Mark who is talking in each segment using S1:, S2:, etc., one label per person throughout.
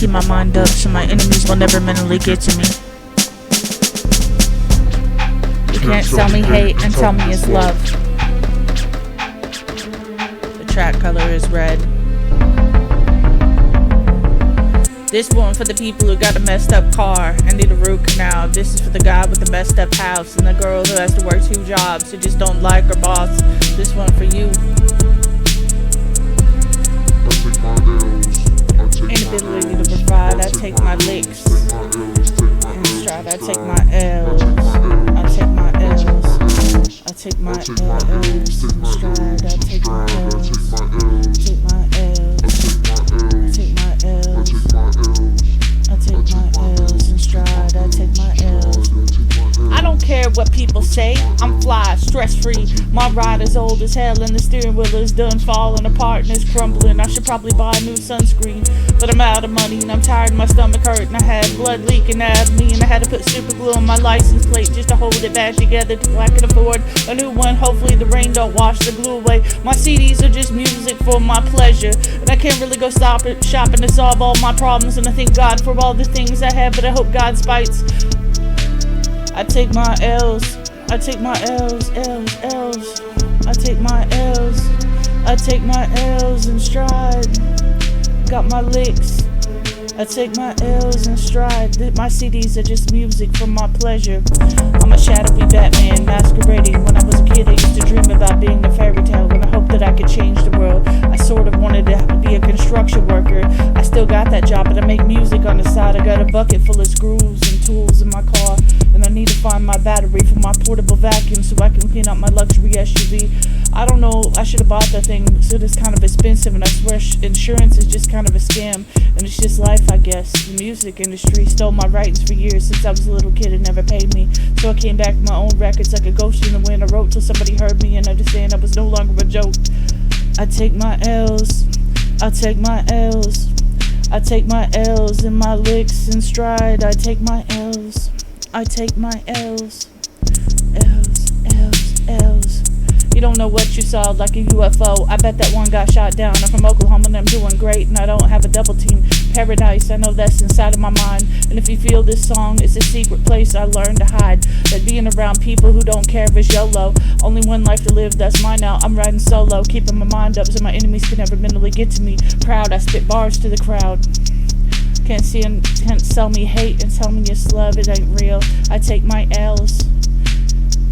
S1: keep my mind up so my enemies will never mentally get to me. You can't sell me hate and tell me it's love. The track color is red. This one for the people who got a messed up car and need a root canal. This is for the guy with the messed up house and the girl who has to work 2 jobs who just don't like her boss. This one for you. Inability to provide, I take my licks. In stride, I take my L's. I take my L's. I take my L's. In stride, I take my L's. Take my L's. Take my L's. I take my L's in stride. I take my L's. I don't care what people say. I'm fly, stress-free. My ride is old as hell and the steering wheel is done falling apart and it's crumbling. I should probably buy a new sunscreen, but I'm out of money and I'm tired and my stomach hurt and I had blood leaking out of me and I had to put super glue on my license plate just to hold it back together till I can afford a new one. Hopefully the rain don't wash the glue away. My CDs are just music for my pleasure and I can't really go shopping to solve all my problems, and I thank God for all the things I have, but I hope God spites. I take my L's. I take my L's, L's, L's. I take my L's. I take my L's in stride. Got my licks. I take my L's in stride. My CDs are just music for my pleasure. I'm a shadowy Batman masquerading. When I was a kid, I used to dream about being a fairy tale, and I hoped that I could change the world. I sort of wanted to be a construction worker. I still got that job, but I make music on the side. I got a bucket full of screws and tools in my car, and I need to find my battery for my portable vacuum so I can clean up my luxury SUV. I don't know, I should have bought that thing, so it's kind of expensive, and I swear insurance is just kind of a scam, and it's just life, I guess. The music industry stole my rights for years. Since I was a little kid, it never paid me, so I came back with my own records like a ghost in the wind. I wrote till somebody heard me and understand I was no longer a joke. I take my L's. I take my L's. I take my L's in my licks in stride. I take my L's. I take my L's. L's, L's, L's. You don't know what you saw, like a UFO. I bet that one got shot down. I'm from Oklahoma and I'm doing great, and I don't have a double team. Paradise, I know that's inside of my mind. And if you feel this song, it's a secret place I learned to hide. That being around people who don't care if it's YOLO. Only one life to live, that's mine now. I'm riding solo, keeping my mind up so my enemies can never mentally get to me. Proud, I spit bars to the crowd. Can't sell me hate and tell me it's love, it ain't real. I take my L's.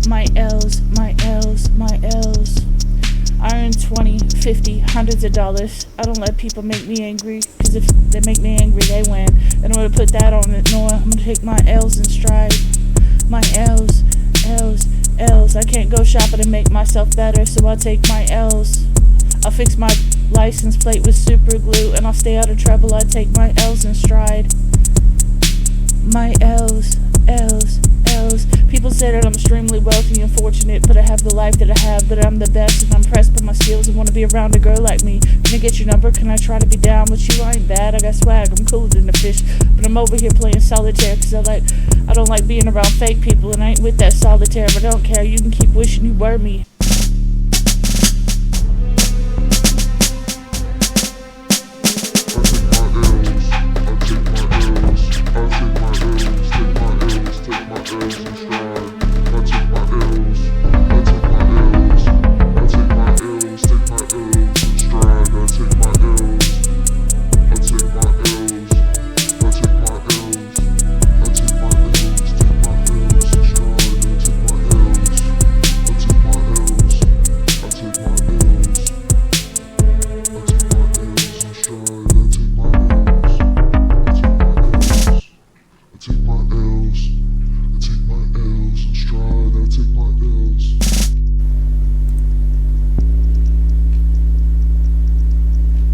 S1: My L's, my L's, my L's. I earn 20, 50, hundreds of dollars. I don't let people make me angry, cause if they make me angry, they win. In order to put that on it, Noah, I'm gonna take my L's in stride. My L's, L's, L's. I can't go shopping and make myself better, so I'll take my L's. I'll fix my license plate with super glue, and I'll stay out of trouble. I take my L's in stride. My L's, L's, L's. People say that I'm extremely wealthy and fortunate, but I have the life that I have, that I'm the best, and I'm impressed by my skills and want to be around a girl like me. Can I get your number? Can I try to be down with you? I ain't bad, I got swag, I'm cooler than a fish, but I'm over here playing solitaire, cause I don't like being around fake people, and I ain't with that solitaire, but I don't care, you can keep wishing you were me.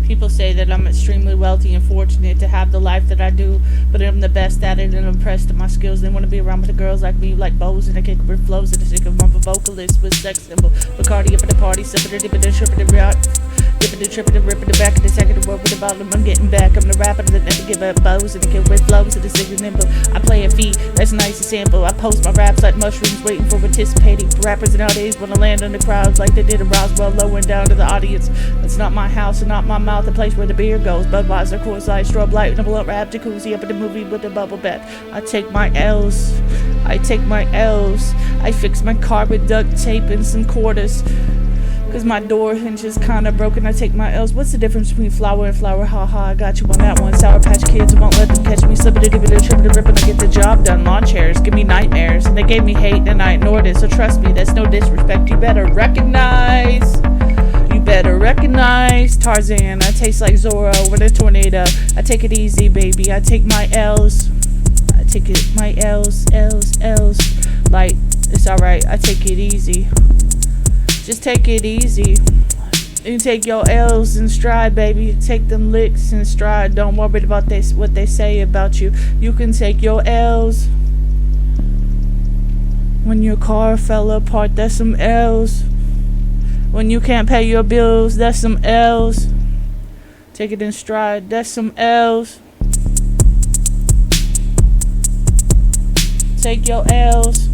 S1: People say that I'm extremely wealthy and fortunate to have the life that I do, but I'm the best at it and I'm impressed at my skills. They want to be around with the girls like me, like bows and a kick with flows and a sick of a vocalist with sex symbol. Bacardi up at the party, sipping a dip and a trip and a dipping and tripping and ripping the back of the second the world with the volume. I'm getting back. I'm the rapper that never give up bows and the kid with flows and the sick and nimble. I play a feat that's nice and sample. I post my raps like mushrooms waiting for anticipating. Rappers nowadays wanna land on the crowds like they did in Roswell, lowering down to the audience. It's not my house and not my mouth, the place where the beer goes. Budweiser, Coors Light, strobe light, and a blunt wrap jacuzzi up in the movie with the bubble bath. I take my L's. I take my L's. I fix my car with duct tape and some quarters. Cause my door hinge is kinda broken. I take my L's. What's the difference between flower and flower? Ha ha, I got you on that one. Sour Patch Kids won't let them catch me slipping, dipping, tripping, ripping. I get the job done. Lawn chairs give me nightmares, and they gave me hate and I ignored it. So trust me, that's no disrespect. You better recognize. You better recognize Tarzan. I taste like Zorro with a tornado. I take it easy, baby. I take my L's. I take it my L's. Like it's alright. I take it easy. Just take it easy. You can take your L's in stride, baby. Take them licks in stride. Don't worry about what they say about you. You can take your L's. When your car fell apart, that's some L's. When you can't pay your bills, that's some L's. Take it in stride, that's some L's. Take your L's.